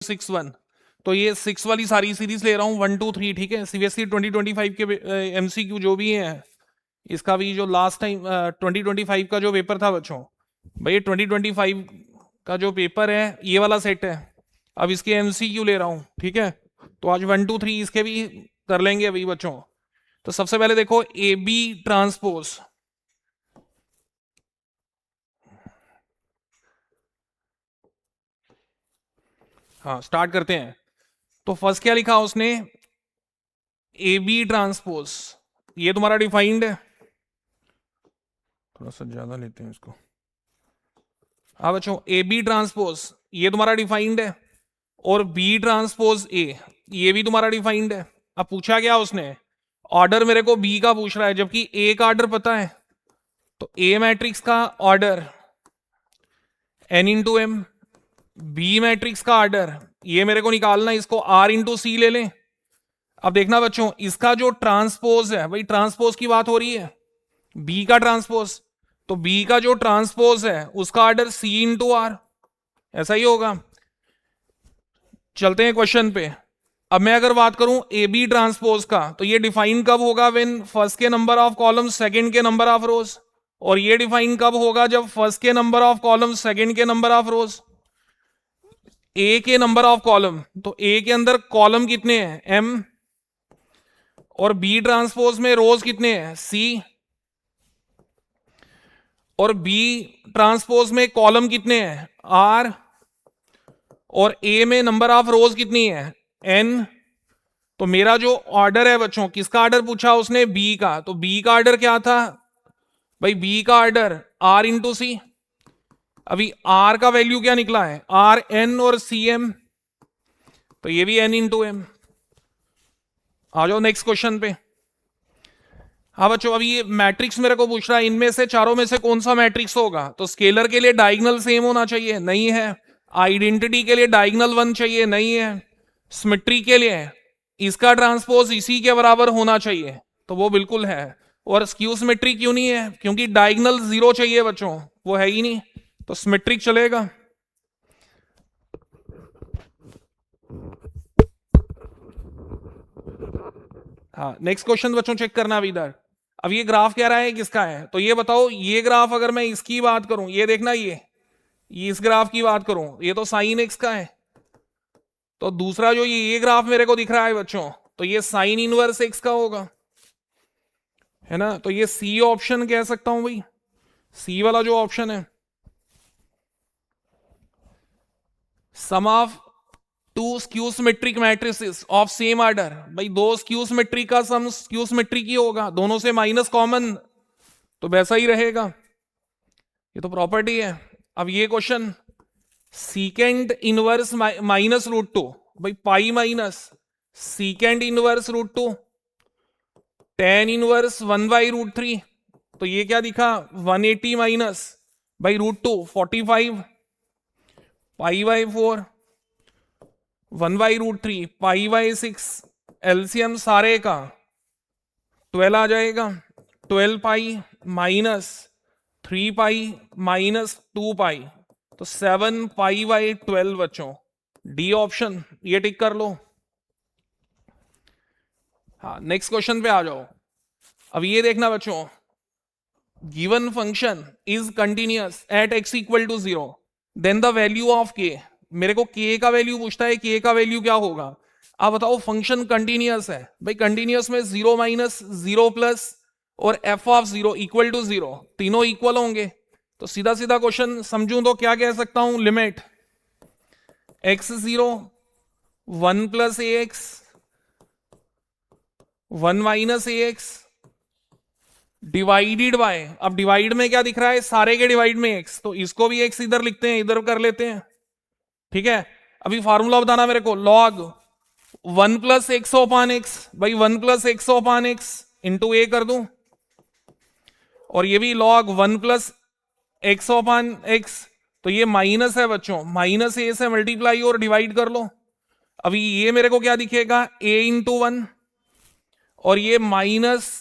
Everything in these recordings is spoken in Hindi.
6 1। तो ये 6 वाली सारी सीरीज ले रहा हूँ 1 2 3, ठीक है। सीबीएसई 2025 के एमसीक्यू जो भी है, इसका भी जो लास्ट टाइम 2025 का जो पेपर था बच्चों, भाई 2025 का जो पेपर है ये वाला सेट है। अब इसके एमसीक्यू ले रहा हूँ, ठीक है। तो आज 1 2 3 इसके भी कर लेंगे अभी बच्चों। तो सबसे पहले देखो ए बी ट्रांसपोज। हाँ स्टार्ट करते हैं। तो फर्स्ट क्या लिखा उसने, ए बी ट्रांसपोज। ये तुम्हारा डिफाइंड है, थोड़ा सा ज्यादा लेते हैं इसको। हाँ बच्चों, ए बी ट्रांसपोज ये तुम्हारा डिफाइंड है, और बी ट्रांसपोज ए ये भी तुम्हारा डिफाइंड है। अब पूछा क्या उसने, ऑर्डर मेरे को बी का पूछ रहा है, जबकि ए का ऑर्डर पता है। तो ए मैट्रिक्स का order N into M, B matrix का ऑर्डर ये मेरे को निकालना है, इसको आर इंटू सी ले लें। अब देखना बच्चों, इसका जो ट्रांसपोज है, भाई ट्रांसपोज की बात हो रही है, बी का ट्रांसपोज, तो बी का जो ट्रांसपोज है उसका ऑर्डर सी इंटू आर, ऐसा ही होगा। चलते हैं क्वेश्चन पे। अब मैं अगर बात करूं ए बी ट्रांसपोज का, तो ये डिफाइन कब होगा, व्हेन फर्स्ट के नंबर ऑफ कॉलम सेकंड के नंबर ऑफ रोज। और ये डिफाइन कब होगा, जब फर्स्ट के नंबर ऑफ कॉलम सेकंड के नंबर ऑफ रोज। ए के नंबर ऑफ कॉलम, तो ए के अंदर कॉलम कितने हैं एम, और बी ट्रांसपोज में रोज कितने हैं सी, और बी ट्रांसपोज में कॉलम कितने हैं आर, और ए में नंबर ऑफ रोज कितनी है एन। तो मेरा जो ऑर्डर है बच्चों, किसका ऑर्डर पूछा उसने, बी का, तो बी का ऑर्डर क्या था भाई, बी का ऑर्डर आर इंटू सी। अभी आर का वैल्यू क्या निकला है, आर एन और सी एम, तो ये भी एन इंटू एम। आ जाओ नेक्स्ट क्वेश्चन पे। हाँ बच्चों, अभी ये मैट्रिक्स मेरे को पूछ रहा है, इनमें से चारों में से कौन सा मैट्रिक्स होगा। तो स्केलर के लिए डायगोनल सेम होना चाहिए, नहीं है। आइडेंटिटी के लिए डायगोनल 1 चाहिए, नहीं है। सिमेट्री के लिए इसका ट्रांसपोज इसी के बराबर होना चाहिए, तो वो बिल्कुल है। और स्क्यू सिमेट्री क्यों नहीं है, क्योंकि डायगोनल 0 चाहिए बच्चों, वो है ही नहीं, तो सिमेट्रिक चलेगा। हाँ नेक्स्ट क्वेश्चन बच्चों चेक करना अभी इधर। अब ये ग्राफ कह रहा है किसका है, तो ये बताओ, ये ग्राफ अगर मैं इसकी बात करूं, ये देखना, ये इस ग्राफ की बात करूं, ये तो साइन एक्स का है। तो दूसरा जो ये ग्राफ मेरे को दिख रहा है बच्चों, तो ये साइन इनवर्स एक्स का होगा, है ना। तो ये सी ऑप्शन कह सकता हूं भाई, सी वाला जो ऑप्शन है, sum of two skew symmetric matrices of same order. भाई दो स्क्यू सिमेट्रिक का सम स्क्यू सिमेट्रिक ही होगा, दोनों से माइनस कॉमन, तो वैसा ही रहेगा, ये तो प्रॉपर्टी है। अब ये question, secant inverse minus root two, भाई pi minus secant inverse root two tan inverse 1/√3, तो ये क्या दिखा 180 माइनस बाई √2 45 पाई/4 1/√3 पाई/6, एलसीएम सारे का 12 आ जाएगा, 12 पाई माइनस 3 पाई माइनस 2 पाई, तो 7 पाई/12 बच्चों, डी ऑप्शन ये टिक कर लो। हाँ नेक्स्ट क्वेश्चन पे आ जाओ। अब ये देखना बच्चों, given function is continuous at x equal to 0, देन द वैल्यू ऑफ k। मेरे को k का वैल्यू पूछता है, k का वैल्यू क्या होगा। आप बताओ, फंक्शन कंटिन्यूअस है, भाई कंटिन्यूअस में 0 माइनस 0 प्लस और f ऑफ 0 इक्वल टू 0, तीनों इक्वल होंगे। तो सीधा सीधा क्वेश्चन समझूं तो क्या कह सकता हूं, limit x0 1 plus ax 1 minus ax divided by, अब डिवाइड में क्या दिख रहा है, सारे के डिवाइड में x, तो इसको भी x इधर लिखते हैं, इधर कर लेते हैं, ठीक है। अभी फार्मूला बताना मेरे को, लॉग 1 प्लस एक्स ओपान एक्स, भाई 1 प्लस एक्स ओपान एक्स इंटू ए कर दूं, और ये भी लॉग 1 प्लस एक्स ओपान एक्स, तो ये माइनस है बच्चों, माइनस ए से मल्टीप्लाई और डिवाइड कर लो। अभी ये मेरे को क्या दिखेगा, a इंटू 1, और ये माइनस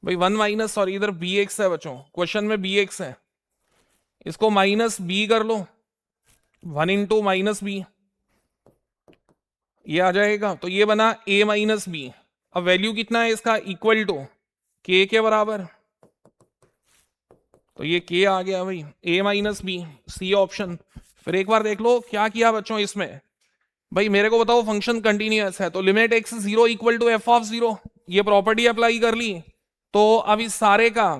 भाई 1 माइनस, सॉरी इधर बी एक्स है बच्चों, क्वेश्चन में बी एक्स है, इसको माइनस बी कर लो, 1 इंटू माइनस बी, ये आ जाएगा। तो ये बना a माइनस बी। अब वैल्यू कितना है इसका, इक्वल टू k के बराबर। तो ये k आ गया भाई, a minus B, C option. फिर एक बार देख लो क्या किया बच्चों इसमें। भाई मेरे को बताओ फंक्शन कंटिन्यूअस है, तो limit x zero equal to f of zero, ये प्रॉपर्टी अप्लाई कर ली। तो अब इस सारे का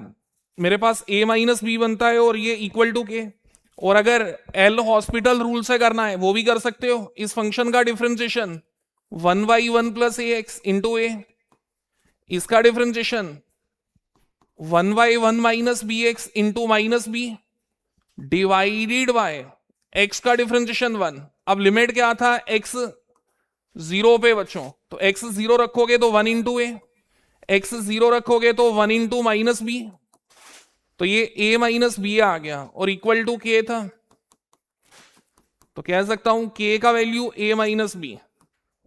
मेरे पास a माइनस बी बनता है और ये इक्वल टू k। और अगर एल हॉस्पिटल रूल से करना है वो भी कर सकते हो। इस फंक्शन का differentiation 1/1 plus A x into A, इसका differentiation 1/1 minus B x into minus B divided by x का डिफरेंशिएशन 1। अब लिमिट क्या था, एक्स जीरो पे बच्चों, तो एक्स जीरो रखोगे तो 1 इंटू ए, एक्स जीरो रखोगे तो 1 इंटू माइनस बी, तो ये a माइनस बी आ गया और इक्वल टू k था। तो कह सकता हूं k का वैल्यू a माइनस बी।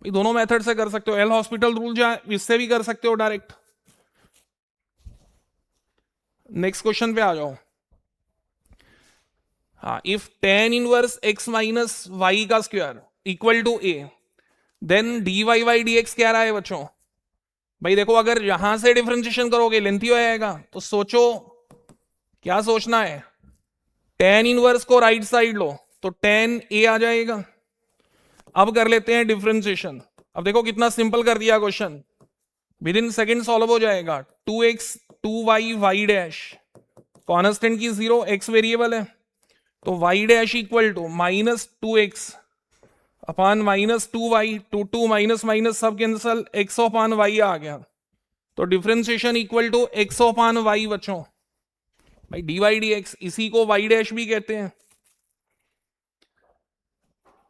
दोनों मेथड से कर सकते हो, एल हॉस्पिटल रूल जो है इससे भी कर सकते हो डायरेक्ट। नेक्स्ट क्वेश्चन पे आ जाओ। हाँ, if tan inverse x minus y का square equal to a, then dy by dx क्या रहा है बच्चों। भाई देखो अगर यहां से डिफरेंशिएशन करोगे लेंथी हो जाएगा, तो सोचो क्या सोचना है। tan इनवर्स को राइट साइड लो तो tan a आ जाएगा। अब कर लेते हैं डिफरेंशिएशन। अब देखो कितना सिंपल कर दिया question, within second solve हो जाएगा। 2x 2y y dash, constant की जीरो, x वेरिएबल है, तो y dash equal to minus 2x upon minus 2y, 2 minus minus सब कैंसल, x अपान y आ गया। तो differentiation equal to x upon y बच्चों, भाई dy dx, इसी को y डैश भी कहते हैं।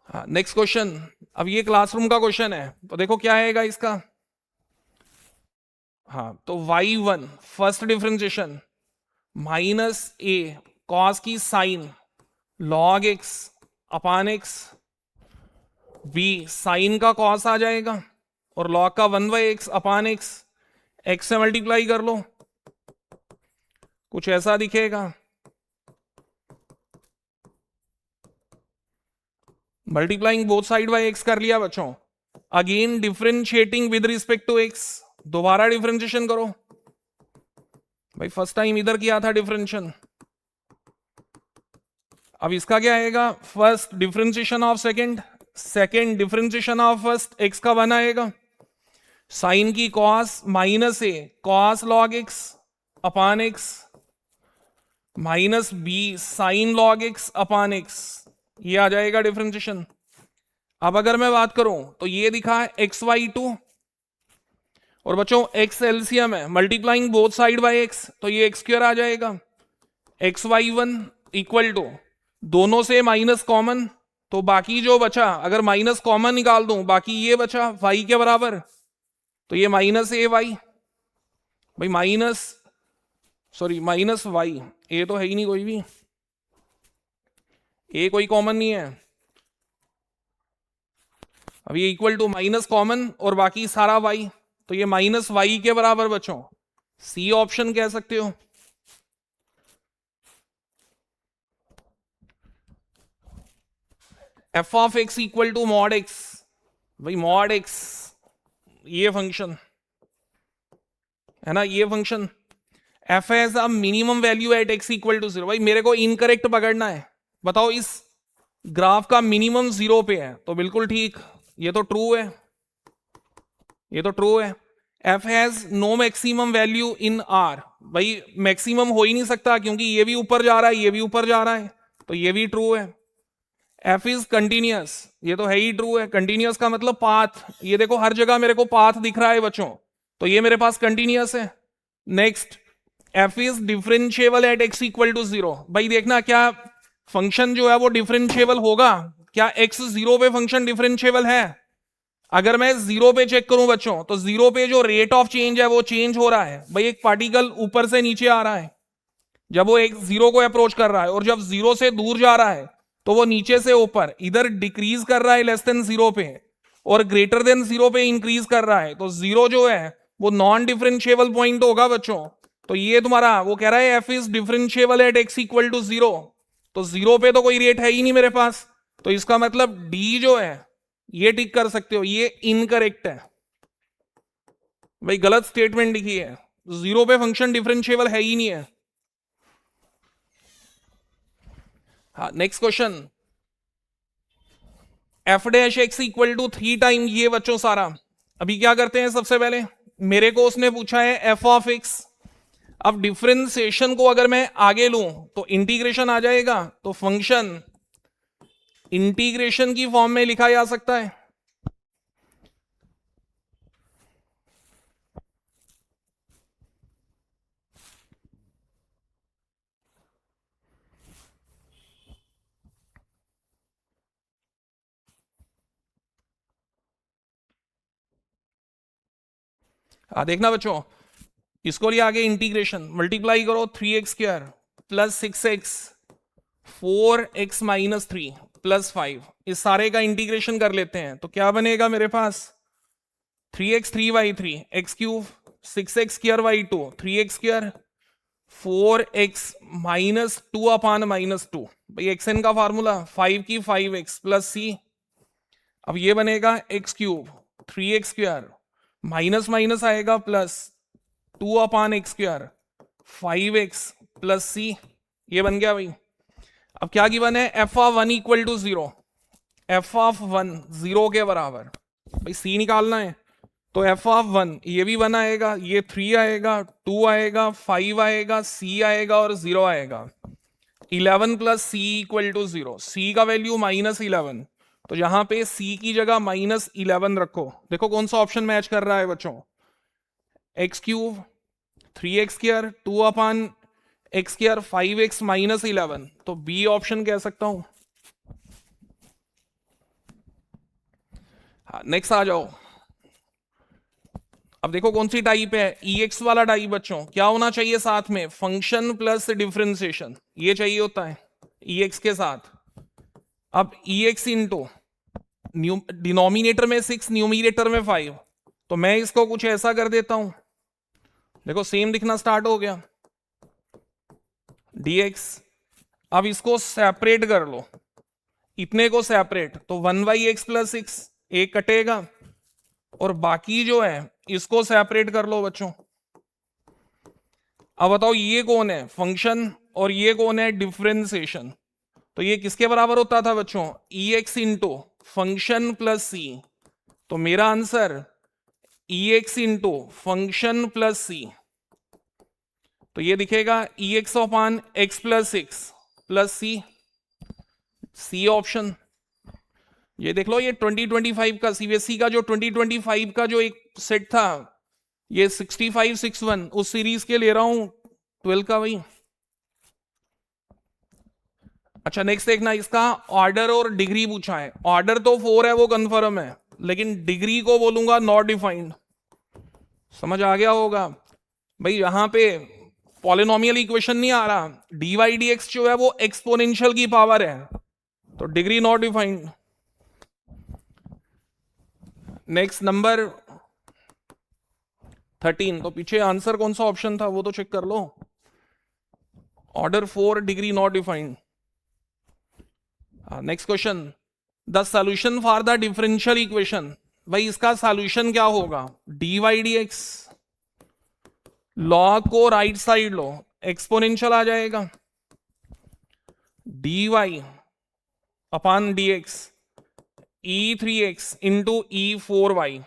हाँ, नेक्स्ट क्वेश्चन। अब ये क्लासरूम का क्वेश्चन है, तो देखो क्या आएगा इसका। हाँ, तो y1 first differentiation minus a cos की sine log x upon x, b sine का कॉस आ जाएगा और log का 1/x अपान x, x से मल्टीप्लाई कर लो, कुछ ऐसा दिखेगा। Multiplying both side by x कर लिया बच्चों। Again differentiating with respect to x, दोबारा डिफरेंशिएशन करो। भाई फर्स्ट टाइम इधर किया था डिफरेंशिएशन, अब इसका क्या आएगा, first differentiation of second, second differentiation of first, x का 1 आएगा, साइन की cos minus a cos log x upon x, minus b sign log x upon x, ये आ जाएगा डिफरेंशिएशन। अब अगर मैं बात करूं तो ये दिखा है xy2, और बच्चों x एलसीएम है, multiplying both side by x, तो ये x स्क्वायर आ जाएगा। xy1 इक्वल टू, दोनों से माइनस कॉमन, तो बाकी जो बचा अगर माइनस कॉमन निकाल दूं, बाकी ये बचा y के बराबर, तो ये माइनस a y, भाई माइनस माइनस y, ए तो है ही नहीं कोई भी, ए कोई कॉमन नहीं है। अब ये इक्वल टू माइनस कॉमन और बाकी सारा y, तो ये माइनस y के बराबर बच्चों, सी ऑप्शन कह सकते हो। F of x equal to mod x, भाई मॉड एक्स ये फंक्शन है ना, ये function f has a minimum value at x equal to 0। भाई मेरे को इनकरेक्ट पकड़ना है, बताओ इस ग्राफ का मिनिमम 0 पे है, तो बिल्कुल ठीक, ये तो ट्रू है, ये तो ट्रू है। F has no maximum value in R, भाई मैक्सिमम हो ही नहीं सकता क्योंकि ये भी ऊपर जा रहा है, ये भी ऊपर जा रहा है, तो ये भी ट्रू है। एफ इज कंटिन्यूअस, ये तो है ही ट्रू है, कंटिन्यूअस का मतलब पाथ, ये देखो हर जगह मेरे को पाथ दिख रहा है बच्चों, तो ये मेरे पास कंटिन्यूअस है। Next, f is differentiable at x equal to 0, भाई देखना क्या फंक्शन जो है वो डिफरेंशिएबल होगा, क्या एक्स 0 पे फंक्शन डिफरेंशिएबल है। अगर मैं 0 पे चेक करूं बच्चों, तो 0 पे जो रेट ऑफ चेंज है वो चेंज हो रहा है, भाई एक पार्टिकल ऊपर से नीचे आ रहा है जब वो एक 0 को अप्रोच कर रहा है, और जब 0 से दूर जा रहा है तो वो नीचे से ऊपर इधर डिक्रीज कर रहा है लेस देन 0 पे, और ग्रेटर देन 0 पे इंक्रीज कर रहा है, तो 0 जो है वो नॉन डिफरेंशिएबल पॉइंट होगा बच्चों। तो ये तुम्हारा वो कह रहा है f is differentiable at x equal to 0, तो 0 पे तो कोई रेट है ही नहीं मेरे पास, तो इसका मतलब डी जो है ये टिक कर सकते हो, ये इनकरेक्ट है भाई, गलत स्टेटमेंट लिखी है, जीरो पे फंक्शन डिफरेंशिएबल है ही नहीं है। हाँ next question, f dash x equal to 3 time ये बच्चों सारा। अभी क्या करते हैं, सबसे पहले मेरे को उसने पूछा है एफ ऑफ एक्स। अब डिफरेंशिएशन को अगर मैं आगे लूं तो इंटीग्रेशन आ जाएगा, तो फंक्शन इंटीग्रेशन की फॉर्म में लिखा जा सकता है। देखना बच्चों, इसको लिए आगे इंटीग्रेशन मल्टीप्लाई करो, 3x² plus 6x 4x minus 3 plus 5, इस सारे का इंटीग्रेशन कर लेते हैं तो क्या बनेगा मेरे पास, 3x 3y3 x³ 6x² 3x², 4x minus 2 upon minus 2, भाई xn का फार्मूला 5 की 5x प्लस c। अब ये बनेगा x³ 3x² माइनस माइनस आएगा plus 2 upon x² 5x plus C, ये बन गया भाई। अब क्या गिवन है, f of 1 equal to 0, f of 1 0 के बराबर, भाई सी निकालना है, तो एफ ऑफ 1 ये भी 1 आएगा, ये 3 आएगा, 2 आएगा, 5 आएगा, सी आएगा और 0 आएगा। 11 प्लस सी इक्वल टू 0, सी का वैल्यू -11, तो यहां पे सी की जगह -11 रखो। देखो कौन सा ऑप्शन मैच कर रहा है बच्चों, x³ 3x², 2 upon x², 5x -11, तो बी ऑप्शन कह सकता हूं। हाँ नेक्स्ट आ जाओ। अब देखो कौन सी टाइप है, EX वाला टाइप बच्चों, क्या होना चाहिए साथ में, फंक्शन प्लस डिफरेंशिएशन, ये चाहिए होता है EX के साथ। अब EX इंटू डिनोमिनेटर में 6 न्यूमिनेटर में 5, तो मैं इसको कुछ ऐसा कर देता हूं, देखो सेम दिखना स्टार्ट हो गया, dx। अब इसको सेपरेट कर लो, इतने को सेपरेट, तो 1/x प्लस 6 एक कटेगा, और बाकी जो है इसको सेपरेट कर लो बच्चों। अब बताओ ये कौन है, फंक्शन, और ये कौन है, डिफरेंशिएशन। तो ये किसके बराबर होता था बच्चों, EX into function plus c, तो मेरा answer EX into function plus c, तो ये दिखेगा EX upon x plus 6 plus c, c option. ये देख लो, ये 2025 का सीबीएसई का जो 2025 का जो एक सेट था, ये 6561 उस सीरीज के ले रहा हूं 12 का भाई। अच्छा नेक्स्ट देखना, इसका ऑर्डर और डिग्री पूछा है। ऑर्डर तो 4 है वो कंफर्म है, लेकिन डिग्री को बोलूंगा नॉट डिफाइंड। समझ आ गया होगा भाई, यहां पे पॉलिनोमियल इक्वेशन नहीं आ रहा, dy dx जो है वो एक्सपोनेंशियल की पावर है, तो degree not defined. Next number 13, तो पीछे आंसर कौन सा ऑप्शन था वो तो चेक कर लो, order 4 degree not defined. Next question, the solution for the differential equation, भाई इसका सॉल्यूशन क्या होगा, dy dx, लॉग को राइट साइड लो, एक्सपोनेंशियल आ जाएगा, dy upon dx e3x into e4y,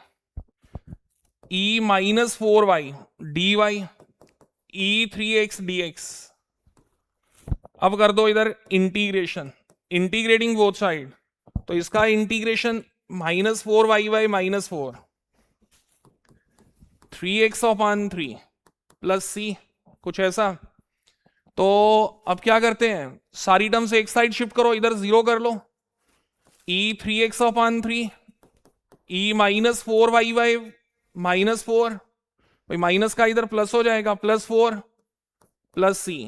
e minus 4y dy e3x dx। अब कर दो इधर इंटीग्रेशन, इंटीग्रेटिंग बोथ साइड, तो इसका integration -4y by -4, 3x upon 3 plus c, कुछ ऐसा। तो अब क्या करते हैं, सारी टर्म्स एक साइड शिफ्ट करो, इधर 0 कर लो, e3x upon 3, e -4y by -4, भाई माइनस का इधर प्लस हो जाएगा, +4 प्लस सी,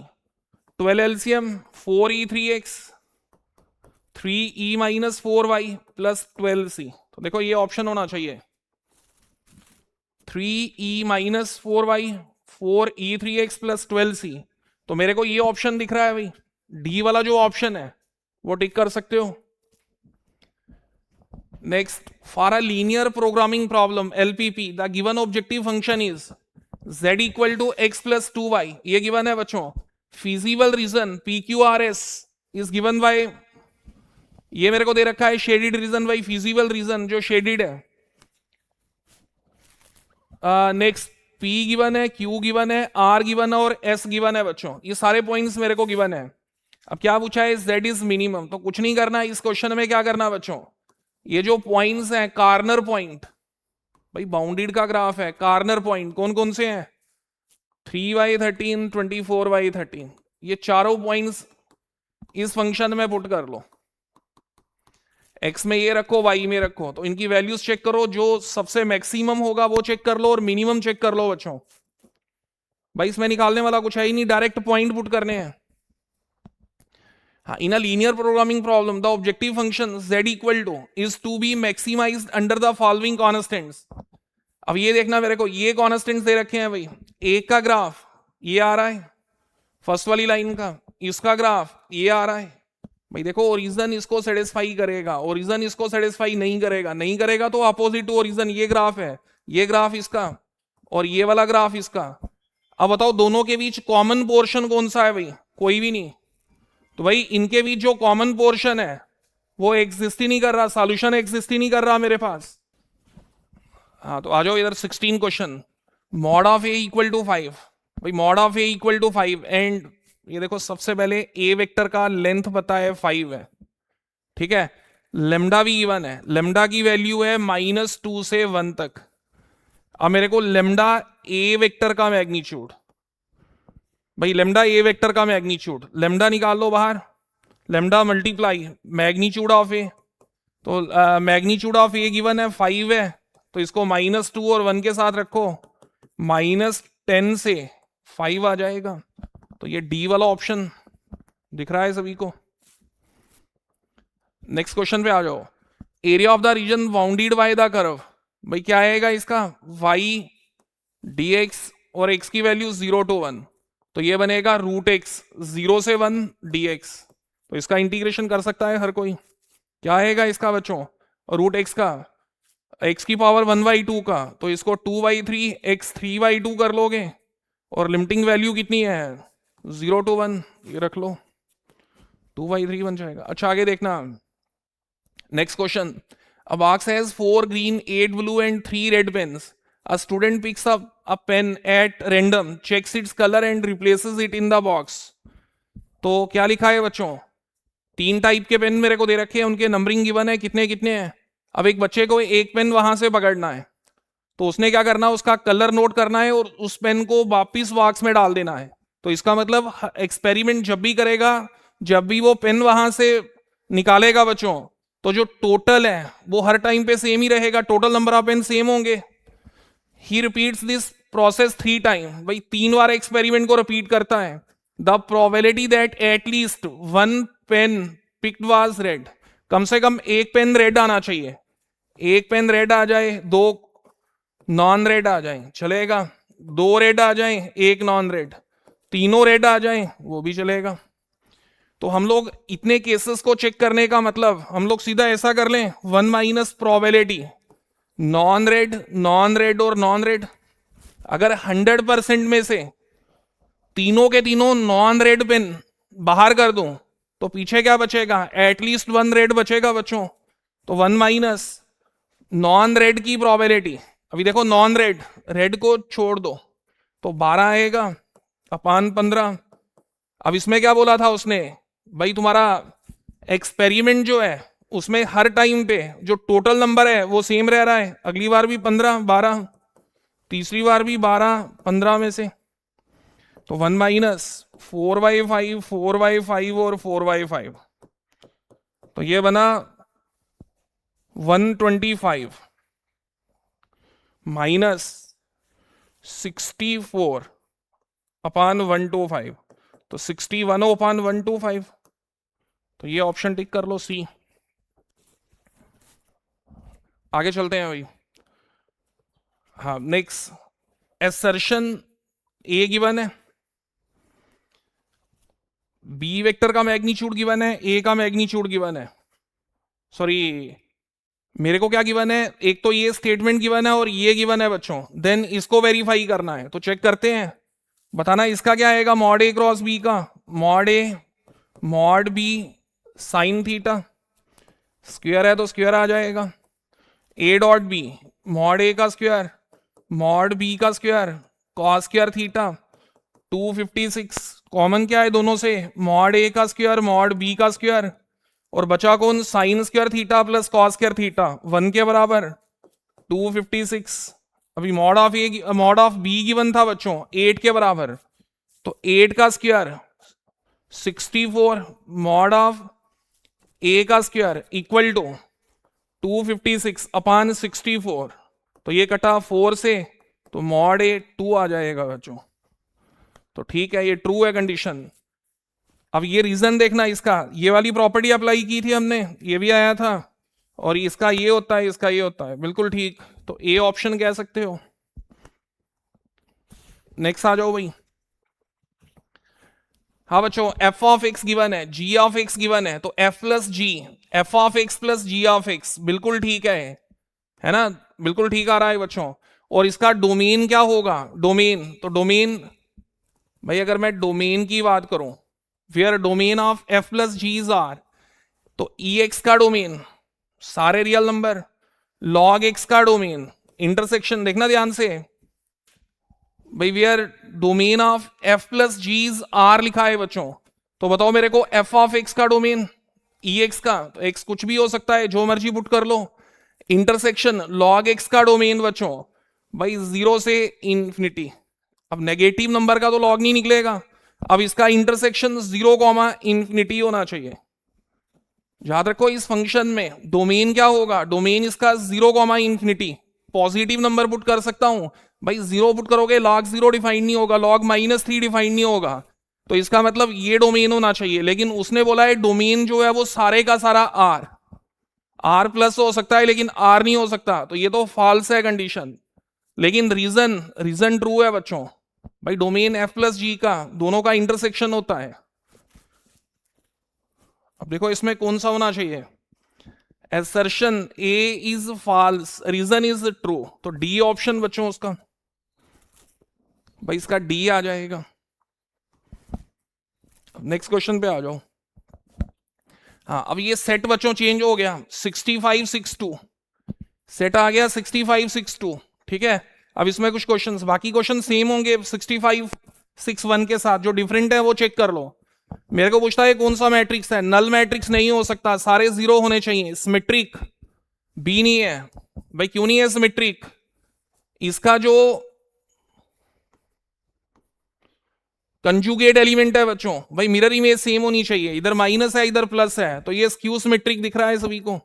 12 LCM 4e3x 3e -4y plus 12c, तो देखो ये ऑप्शन होना चाहिए, 3e -4y 4e3x plus 12c, तो मेरे को ये ऑप्शन दिख रहा है भाई, डी वाला जो ऑप्शन है वो टिक कर सकते हो। Next, for a linear programming problem LPP, the given objective function is z equal to x plus 2y. ये given है बच्चों. Feasible reason PQRS is given by, ये मेरे को दे रखा है shaded reason by feasible reason जो shaded है. नेक्स्ट P गिवन है, Q गिवन है, R गिवन है और S गिवन है बच्चों. ये सारे पॉइंट्स मेरे को गिवन है. अब क्या पूछा है, Z इज मिनिमम. तो कुछ नहीं करना इस क्वेश्चन में. क्या करना बच्चों, ये जो पॉइंट्स हैं कार्नर पॉइंट, भाई बाउंडेड का ग्राफ है, कार्नर पॉइंट कौन कौन से हैं, 3y13, 24y13, ये चारों पॉइंट्स इस फंक्शन में पुट कर लो. x में ये रखो, y में रखो, तो इनकी वैल्यूज चेक करो. जो सबसे मैक्सिमम होगा वो चेक कर लो और मिनिमम चेक कर लो बच्चों. भाई इसमें निकालने वाला कुछ है ही नहीं, डायरेक्ट पॉइंट पुट करने हैं. हाँ, in a linear programming problem the objective function z equal to is to be maximized under the following constants. अब ये देखना मेरे को, ये कॉन्स्टेंट्स दे रखे हैं भाई. एक का ग्राफ ये आ रहा है, फर्स्ट वाली लाइन का. इसका ग्राफ ये आ रहा है. भाई देखो, ओरिजिन इसको सेटिस्फाई करेगा, ओरिजिन इसको सेटिस्फाई नहीं करेगा, नहीं करेगा तो अपोजिट टू ओरिजिन. ये ग्राफ है, ये ग्राफ इसका और ये वाला ग्राफ इसका. अब बताओ दोनों के बीच कॉमन पोर्शन कौन सा है भाई, कोई भी नहीं. तो भाई इनके बीच जो कॉमन पोर्शन है वो एग्जिस्ट ही नहीं कर रहा, सॉल्यूशन एग्जिस्ट ही नहीं कर रहा मेरे पास. हाँ तो आ जाओ इधर 16 question. Mod of A equal to 5. भाई mod of A equal to 5 and ये देखो, सबसे पहले ए वेक्टर का लेंथ पता है 5 है, ठीक है. लेमडा भी इवन है, लेमडा की वैल्यू है -2 से 1 तक. अब मेरे को लेमडा ए वेक्टर का मैग्नीट्यूड, भाई लेमडा ए वेक्टर का मैग्नीट्यूड, लेमडा निकाल लो बाहर. लेमडा मल्टीप्लाई मैग्नीट्यूड ऑफ ए. तो मैग्नीट्यूड ऑफ ए गिवन है 5 है, तो इसको -2 और 1 के साथ रखो, -10 से 5 आ जाएगा. तो ये डी वाला ऑप्शन दिख रहा है सभी को. नेक्स्ट क्वेश्चन पे आ जाओ. Area of the reason bounded by the curve. भाई क्या आएगा इसका, y dx और x की वैल्यू 0 to 1, तो ये बनेगा √x 0 से 1 dx. तो इसका इंटीग्रेशन कर सकता है हर कोई. क्या आएगा इसका बच्चों, √x का x की पावर 1/2 का, तो इसको 2/3 x 3/2 कर लोगे. और लिमिटिंग वैल्यू कितनी है, 0 to 1, ये रख लो, 2/3 बन जाएगा. अच्छा आगे देखना. Next question. A box has 4 green, 8 blue and 3 red pens. A student picks up a pen at random, checks its color and replaces it in the box. तो क्या लिखा है बच्चों, 3 टाइप के पेन मेरे को दे रखे हैं, उनके नंबरिंग गिवन है, कितने कितने हैं. अब एक बच्चे को एक पेन वहां से पकड़ना है, तो उसने क्या करना, उसका कलर नोट करना है और उस पेन को वापिस बॉक्स में डाल देना है. तो इसका मतलब एक्सपेरिमेंट जब भी करेगा, जब भी वो पेन वहां से निकालेगा बच्चों, तो जो टोटल है वो हर टाइम पे सेम ही रहेगा, total number of pen same होंगे. He repeats this process 3 time. भाई 3 बार एक्सपेरिमेंट को रिपीट करता है. The probability that at least 1 pen picked was red. कम से कम एक पेन रेड आना चाहिए. एक पेन रेड आ जाए, 2 नॉन रेड आ जाए चलेगा, 2 रेड आ जाए, 1 नॉन रेड, तीनों रेड आ जाए वो भी चलेगा. तो हम लोग इतने केसेस को चेक करने का मतलब हम लोग सीधा ऐसा कर लें, 1 माइनस प्रोबेबिलिटी नॉन रेड और नॉन रेड. अगर 100% में से तीनों के तीनों नॉन रेड पेन बाहर कर दूं, तो पीछे क्या बचेगा, एटलीस्ट 1 रेड बचेगा बच्चों. तो 1 माइनस नॉन रेड की प्रोबेबिलिटी. अभी देखो नॉन रेड, रेड को छोड़ दो तो 12 आएगा अपान 15. अब इसमें क्या बोला था उसने, भाई तुम्हारा एक्सपेरिमेंट जो है उसमें हर टाइम पे जो टोटल नंबर है वो सेम रह रहा है. अगली बार भी 15, 12, तीसरी बार भी 12, 15 में से. तो 1 माइनस 4/5, 4/5 और 4/5, तो ये बना 125 माइनस 64 अपान 125, तो 61 अपान 125. तो ये ऑप्शन टिक कर लो, सी. आगे चलते हैं भाई. हाँ नेक्स्ट, एसर्शन ए गिवन है, बी वेक्टर का मैग्नीट्यूड गिवन है, ए का मैग्नीट्यूड गिवन है, सॉरी मेरे को क्या गिवन है, एक तो ये स्टेटमेंट गिवन है और ये गिवन है बच्चों, देन इसको वेरीफाई करना है। तो चेक करते हैं, बताना इसका क्या आएगा, मॉड ए क्रॉस बी का, mod A mod B sine theta, square है तो स्क्वायर आ जाएगा, A dot B mod A का स्क्वायर मॉड बी का square cos square theta 256, common क्या है दोनों से, मॉड ए का स्क्वायर मॉड बी का स्क्वायर, और बचा कौन, sine square theta plus cos square theta 1 के बराबर 256। अभी मॉड ऑफ बी गिवन था बच्चों 8 के बराबर, तो 8 का स्क्वायर 64 मॉड ऑफ ए का स्क्वायर इक्वल टू 256 अपान 64, तो ये कटा 4 से, तो मॉड ए 2 आ जाएगा बच्चों। तो ठीक है, ये ट्रू है कंडीशन। अब ये रीजन देखना इसका, ये वाली प्रॉपर्टी अप्लाई की थी हमने, ये भी आया था, और इसका ये होता है, इसका ये होता है, बिल्कुल ठीक। तो ए ऑप्शन कह सकते हो। नेक्स्ट आ जाओ भाई। हाँ बच्चों, एफ ऑफ एक्स गिवन है, जी ऑफ एक्स गिवन है, तो f plus g, f of x plus g of x, बिल्कुल ठीक है ना, बिल्कुल ठीक आ रहा है बच्चों। और इसका डोमेन क्या होगा, डोमेन, तो डोमेन भाई अगर मैं डोमेन की बात करूं, where domain of f plus g's R, तो ई एक्स का डोमेन सारे रियल नंबर, लॉग एक्स का डोमेन इंटरसेक्शन, देखना ध्यान से भाई, where domain of f plus g's R लिखा है बच्चों, तो बताओ मेरे को एफ ऑफ एक्स का डोमेन, ई एक्स का, तो एक्स कुछ भी हो सकता है, जो मर्जी पुट कर लो, इंटरसेक्शन लॉग एक्स का डोमेन बच्चों भाई 0 से इंफिनिटी। अब नेगेटिव नंबर का तो लॉग नहीं निकलेगा, अब इसका इंटरसेक्शन 0 इंफिनिटी होना चाहिए। याद रखो इस फंक्शन में डोमेन क्या होगा, डोमेन इसका 0 इंफिनिटी, पॉजिटिव नंबर पुट कर सकता हूं भाई, 0 पुट करोगे लॉग 0 डिफाइन नहीं होगा, लॉग -3 डिफाइन नहीं होगा, तो इसका मतलब ये डोमेन होना चाहिए। लेकिन उसने बोला है डोमेन जो है वो सारे का सारा आर प्लस हो सकता है लेकिन आर नहीं हो सकता, तो ये तो फॉल्स है कंडीशन। लेकिन रीजन ट्रू है बच्चों भाई, डोमेन एफ प्लस जी का दोनों का इंटरसेक्शन होता है। अब देखो इसमें कौन सा होना चाहिए, assertion A is false, reason is true, तो डी ऑप्शन बच्चों उसका, भाई इसका डी आ जाएगा। नेक्स्ट क्वेश्चन पे आ जाओ। हाँ, अब ये सेट बच्चों चेंज हो गया, 6562 सेट आ गया 6562, ठीक है। अब इसमें कुछ क्वेश्चंस, बाकी क्वेश्चन सेम होंगे 6561 के साथ, जो डिफरेंट है वो चेक कर लो। मेरे को पूछता है कौन सा मैट्रिक्स है, नल मैट्रिक्स नहीं हो सकता, सारे 0 होने चाहिए, सिमेट्रिक बी नहीं है भाई, क्यों नहीं है सिमेट्रिक, इसका जो कंजुगेट एलिमेंट है बच्चों भाई मिरर इमेज सेम होनी चाहिए, इधर माइनस है इधर प्लस है, तो ये स्क्यू सिमेट्रिक दिख रहा है सभी को,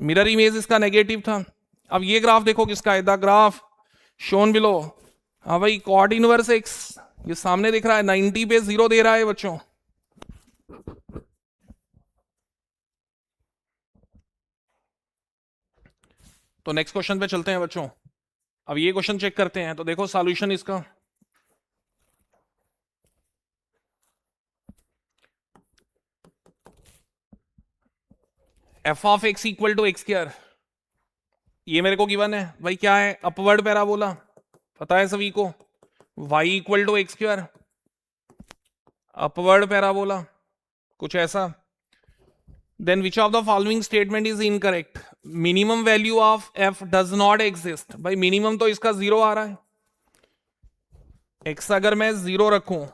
मिरर इमेज इसका नेगेटिव था। अब ये ग्राफ देखो किसका है, द ग्राफ शोन बिलो, हाँ भाई कॉट इनवर्स एक्स, ये सामने दिख रहा है, 90 पे 0 दे रहा है बच्चों। तो नेक्स्ट क्वेश्चन पे चलते हैं बच्चों। अब ये क्वेश्चन चेक करते हैं, तो देखो सॉल्यूशन इसका, f of x equal to x square, ये मेरे को गिवन है भाई, क्या है, अपवर्ड पैराबोला, पता है सभी को, y equal to x square, upward parabola कुछ ऐसा। Then which of the following statement is incorrect, minimum value of f does not exist, भाई मिनिमम तो इसका 0 आ रहा है, x अगर मैं 0 रखूं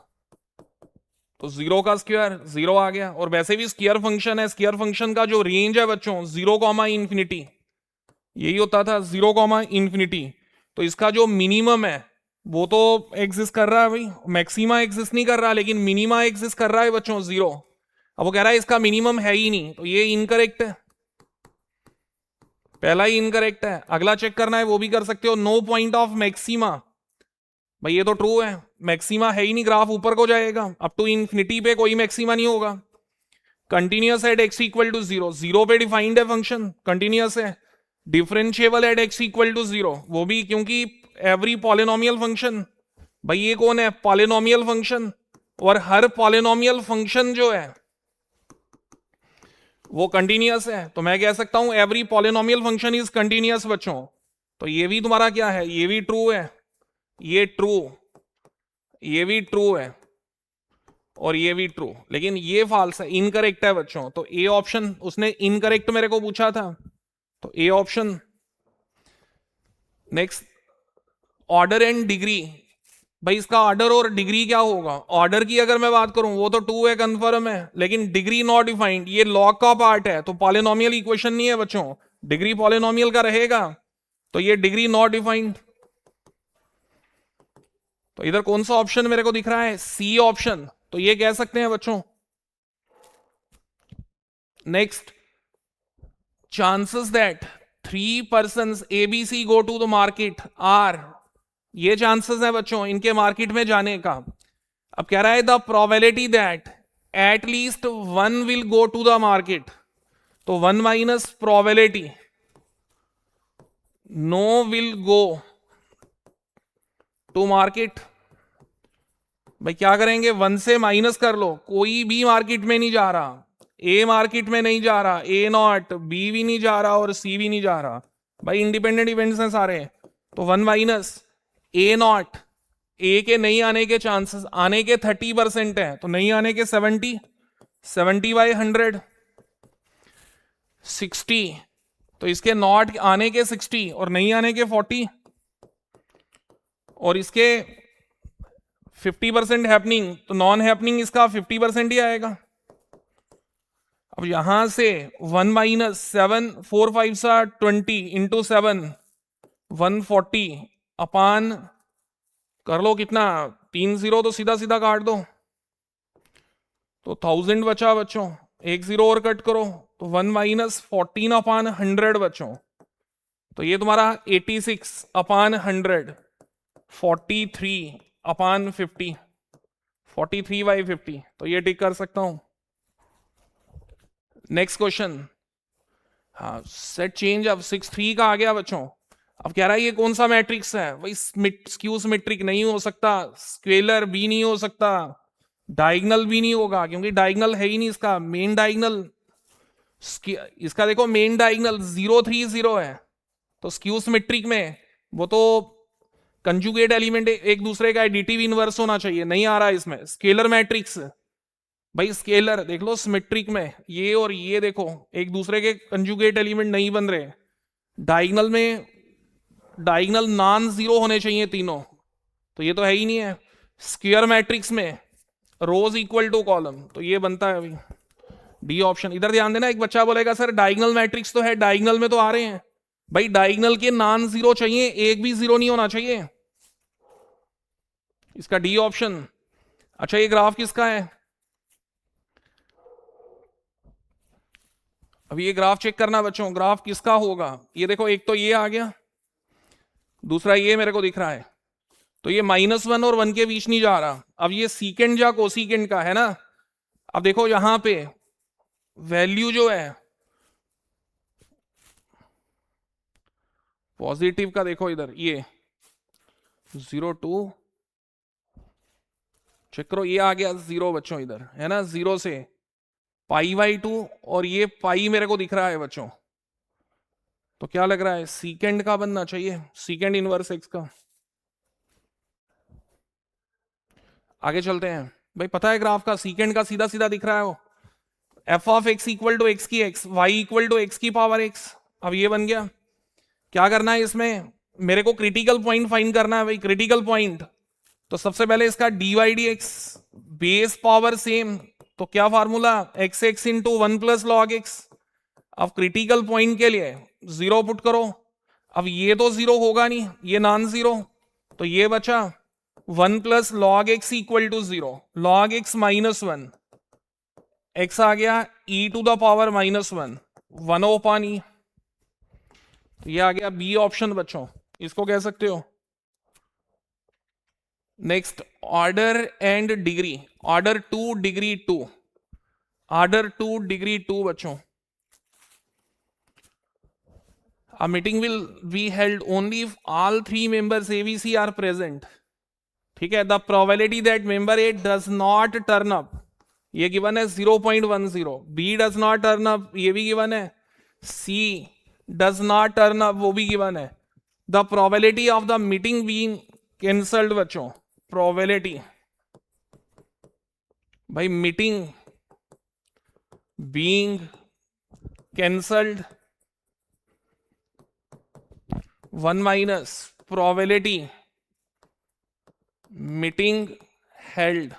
तो 0 का स्क्वायर 0 आ गया, और वैसे भी स्क्वायर फंक्शन है, स्क्वायर फंक्शन का जो रेंज है बच्चों 0 इंफिनिटी, यही होता था 0 इंफिनिटी, तो इसका जो मिनिमम है वो तो एग्जिस्ट कर रहा है भाई, मैक्सिमा एग्जिस्ट नहीं कर रहा, लेकिन मिनिमा एग्जिस्ट कर रहा है बच्चों 0। अब वो कह रहा है इसका मिनिमम है ही नहीं, तो ये इनकरेक्ट है, पहला ही इनकरेक्ट है। अगला चेक करना है वो भी कर सकते हो, नो पॉइंट ऑफ मैक्सिमा, भाई ये तो ट्रू है, मैक्सिमा है ही नहीं, ग्राफ ऊपर को जाएगा, अप टू इंफिनिटी पे कोई मैक्सिमा नहीं होगा। Continuous at x equal to 0, 0 पे डिफाइंड है फंक्शन, कंटिन्यूअस है। Differentiable at x equal to 0, वो भी क्योंकि एवरी पॉलिनोमियल फंक्शन, भाई ये कौन है, पॉलिनोमियल फंक्शन, और हर पॉलिनोमियल फंक्शन जो है वो कंटिन्यूअस है, तो मैं कह सकता हूं every polynomial function is continuous बच्चों। तो ये भी तुम्हारा क्या है, ये भी ट्रू है, ये ट्रू, ये भी ट्रू है, और ये भी ट्रू, लेकिन ये फॉल्स है, इनकरेक्ट है बच्चों। तो ए ऑप्शन, उसने इनकरेक्ट मेरे को पूछा था, तो A option. Next, order and degree, भाई इसका ऑर्डर और डिग्री क्या होगा? ऑर्डर की अगर मैं बात करूं वो तो 2 है, कंफर्म है, लेकिन डिग्री नॉट डिफाइंड, ये लॉग का पार्ट है, तो पॉलिनोमियल इक्वेशन नहीं है बच्चों, डिग्री पॉलिनोमियल का रहेगा, तो ये डिग्री नॉट डिफाइंड। तो इधर कौन सा ऑप्शन मेरे को दिख रहा है? सी ऑप्शन, तो ये कह सकते हैं बच्चों। Next, chances that 3 persons ABC go to the market are, ये चांसेस है बच्चों इनके मार्केट में जाने का। अब कह रहा है the probability that at least 1 will go to the market, तो 1 minus probability no will go to market. भाई क्या करेंगे, 1 से माइनस कर लो, कोई भी मार्केट में नहीं जा रहा, ए मार्केट में नहीं जा रहा, ए नॉट, बी भी नहीं जा रहा और सी भी नहीं जा रहा, भाई इंडिपेंडेंट इवेंट्स हैं सारे, तो 1 माइनस ए नॉट, ए के नहीं आने के चांसेस, आने के 30% है, तो नहीं आने के 70, 70 बाई 100, 60, तो इसके नॉट आने के 60 और नहीं आने के 40, और इसके 50% हैपनिंग, तो नॉन हैपनिंग इसका 50% ही आएगा। अब यहां से 1 माइनस 7, 4 5 सा 20 इंटू 7, 140 अपान, कर लो कितना, 3 0 तो सीधा सीधा काट दो, तो 1000 बचा बच्चों, 1 0 और कट करो, तो 1 माइनस 14 अपान 100 बच्चों, तो ये तुम्हारा 86 अपान 100, 43 अपान 50, 43 बाई 50, तो ये टिक कर सकता हूं। नेक्स्ट क्वेश्चन, हाँ सेट चेंज, अब 6 3 का आ गया बच्चों। अब कह रहा है ये कौन सा मैट्रिक्स है? भाई स्क्यू सिमेट्रिक नहीं हो सकता, स्केलर भी नहीं हो सकता, डायगोनल भी नहीं होगा, क्योंकि डायगोनल है ही नहीं इसका, मेन डायगोनल, इसका देखो मेन डायगोनल 0 3 0 है, तो स्क्यू सिमेट्रिक में वो तो कंजुगेट एलिमेंट एक दूसरे का एडिटिव इनवर्स होना चाहिए, नहीं आ रहा इसमें। स्केलर मैट्रिक्स, भाई स्केलर देख लो सिमेट्रिक में, ये और ये देखो एक दूसरे के कंजुगेट एलिमेंट नहीं बन रहे, डायगोनल में डायगोनल नॉन जीरो होने चाहिए तीनों, तो ये तो है ही नहीं है। स्क्वायर मैट्रिक्स में रोज इक्वल टू कॉलम, तो ये बनता है अभी डी ऑप्शन। इधर ध्यान देना, एक बच्चा बोलेगा सर डायगोनल मैट्रिक्स तो है, डायगोनल में तो आ रहे हैं, भाई डायगोनल के नॉन जीरो चाहिए, एक भी जीरो नहीं होना चाहिए, इसका डी ऑप्शन। अच्छा ये ग्राफ किसका है? अभी ये ग्राफ चेक करना बच्चों, ग्राफ किसका होगा? ये देखो एक तो ये आ गया, दूसरा ये मेरे को दिख रहा है, तो ये -1 और 1 के बीच नहीं जा रहा। अब ये सीकेंड या कोसीकेंड का है ना। अब देखो यहां पे वैल्यू जो है पॉजिटिव का, देखो इधर ये 0 2 चेक करो, ये आ गया 0 बच्चों, इधर है ना 0 से π/2, और ये पाई मेरे को दिख रहा है बच्चों, तो क्या लग रहा है सीकेंड का बनना चाहिए, सीकेंड इनवर्स एक्स का। आगे चलते हैं, भाई पता है ग्राफ का सीकेंड का सीधा सीधा दिख रहा है वो, f of x equal to x की x, y equal to x की पावर एक्स। अब ये बन गया, क्या करना है इसमें, मेरे को क्रिटिकल पॉइंट फाइंड करना है भाई, क्रिटिकल पॉइंट, तो सबसे पहले इसका dy/dx बेस पावर सेम, तो क्या formula, x x into 1 plus log x. अब क्रिटिकल पॉइंट के लिए 0 पुट करो, अब ये तो 0 होगा नहीं, ये नॉन जीरो, तो ये बचा 1 plus log x equal to 0, log x -1, x आ गया e to the power -1, 1/e, तो ये आ गया बी ऑप्शन बच्चों, इसको कह सकते हो। Next, order and degree, order 2 degree 2, order 2 degree 2 बच्चों। A meeting will be held only if all 3 members ABC are present. ठीक है, the probability that member A does not turn up ये गिवन है 0.10, B does not turn up, ये भी गिवन है, C does not turn up, वो भी गिवन है। The probability of the meeting being cancelled बच्चों, प्रोबेबिलिटी भाई meeting being cancelled 1 minus probability meeting held,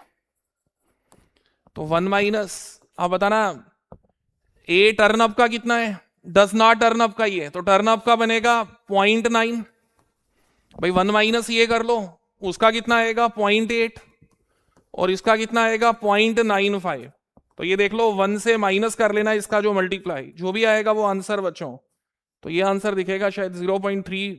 तो 1 माइनस, अब बताना ए टर्न अप का कितना है, डज नॉट टर्न अप का ही है, तो टर्न अप का बनेगा 0.9, भाई 1 माइनस ये कर लो, उसका कितना आएगा 0.8 और इसका कितना आएगा 0.95, तो ये देख लो 1 से माइनस कर लेना इसका जो मल्टीप्लाई, जो भी आएगा वो आंसर बच्चों, तो ये आंसर दिखेगा शायद 0.3